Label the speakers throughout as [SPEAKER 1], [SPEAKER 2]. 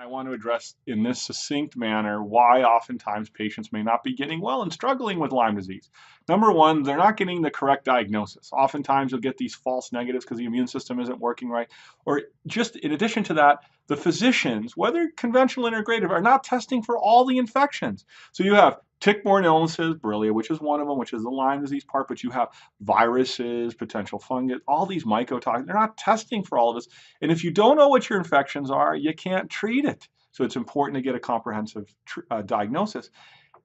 [SPEAKER 1] I want to address in this succinct manner why oftentimes patients may not be getting well and struggling with Lyme disease. Number one, they're not getting the correct diagnosis. Oftentimes you'll get these false negatives because the immune system isn't working right. Or just in addition to that, the physicians, whether conventional or integrative, are not testing for all the infections. So you have tick-borne illnesses, Borrelia, which is one of them, which is the Lyme disease part, but you have viruses, potential fungus, all these mycotoxins. They're not testing for all of this. And if you don't know what your infections are, you can't treat it. So it's important to get a comprehensive diagnosis.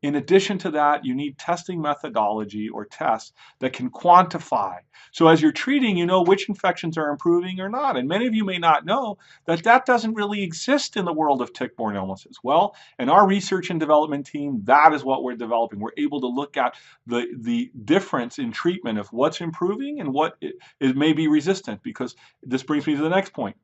[SPEAKER 1] In addition to that, you need testing methodology or tests that can quantify. So as you're treating, you know which infections are improving or not. And many of you may not know that that doesn't really exist in the world of tick-borne illnesses. Well, in our research and development team, that is what we're developing. We're able to look at the difference in treatment of what's improving and what it may be resistant, because this brings me to the next point.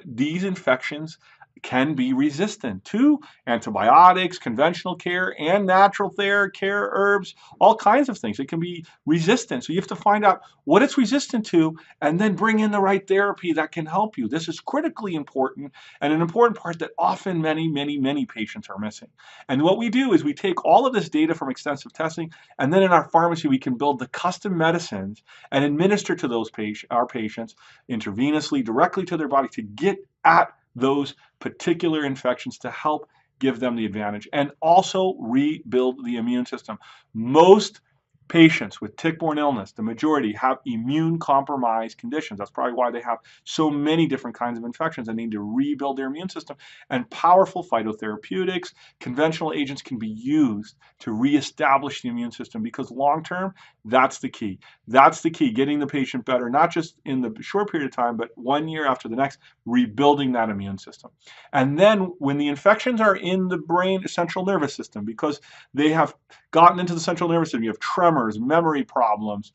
[SPEAKER 1] These infections can be resistant to antibiotics, conventional care, and natural care herbs, all kinds of things. It can be resistant. So you have to find out what it's resistant to and then bring in the right therapy that can help you. This is critically important and an important part that often many patients are missing. And what we do is we take all of this data from extensive testing, and then in our pharmacy we can build the custom medicines and administer to our patients intravenously directly to their body to get at those particular infections to help give them the advantage and also rebuild the immune system. Most patients with tick-borne illness, the majority, have immune-compromised conditions. That's probably why they have so many different kinds of infections and need to rebuild their immune system. And powerful phytotherapeutics, conventional agents can be used to reestablish the immune system, because long-term, that's the key. That's the key, getting the patient better, not just in the short period of time, but 1 year after the next, rebuilding that immune system. And then when the infections are in the brain central nervous system, because they have gotten into the central nervous system, you have tremors, memory problems,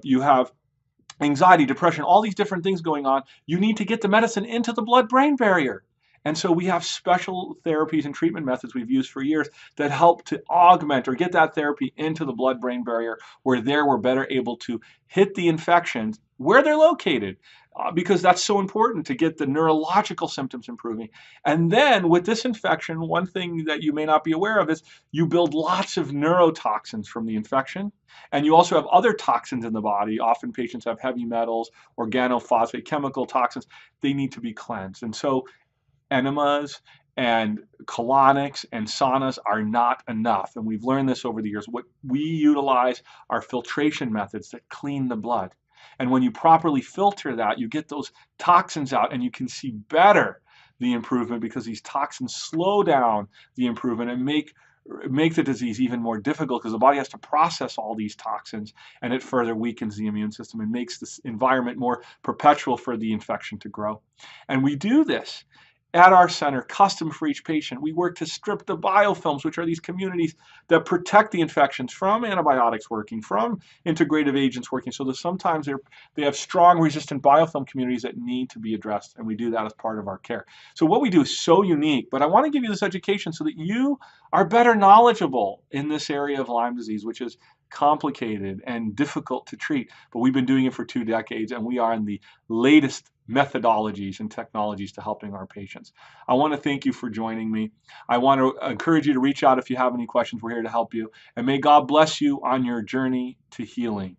[SPEAKER 1] you have anxiety, depression, all these different things going on, you need to get the medicine into the blood-brain barrier. And so we have special therapies and treatment methods we've used for years that help to augment or get that therapy into the blood-brain barrier, where there we're better able to hit the infections where they're located, because that's so important to get the neurological symptoms improving. And then with this infection, one thing that you may not be aware of is you build lots of neurotoxins from the infection. And you also have other toxins in the body. Often patients have heavy metals, organophosphate, chemical toxins. They need to be cleansed. And so enemas and colonics and saunas are not enough. And we've learned this over the years. What we utilize are filtration methods that clean the blood. And when you properly filter that, you get those toxins out and you can see better the improvement, because these toxins slow down the improvement and make the disease even more difficult, because the body has to process all these toxins, and it further weakens the immune system and makes this environment more perpetual for the infection to grow. And we do this at our center, custom for each patient. We work to strip the biofilms, which are these communities that protect the infections from antibiotics working, from integrative agents working, so that sometimes they have strong resistant biofilm communities that need to be addressed, and we do that as part of our care. So what we do is so unique, but I want to give you this education so that you are better knowledgeable in this area of Lyme disease, which is complicated and difficult to treat, but we've been doing it for 2 decades, and we are in the latest methodologies and technologies to helping our patients. I want to thank you for joining me. I want to encourage you to reach out if you have any questions. We're here to help you. And may God bless you on your journey to healing.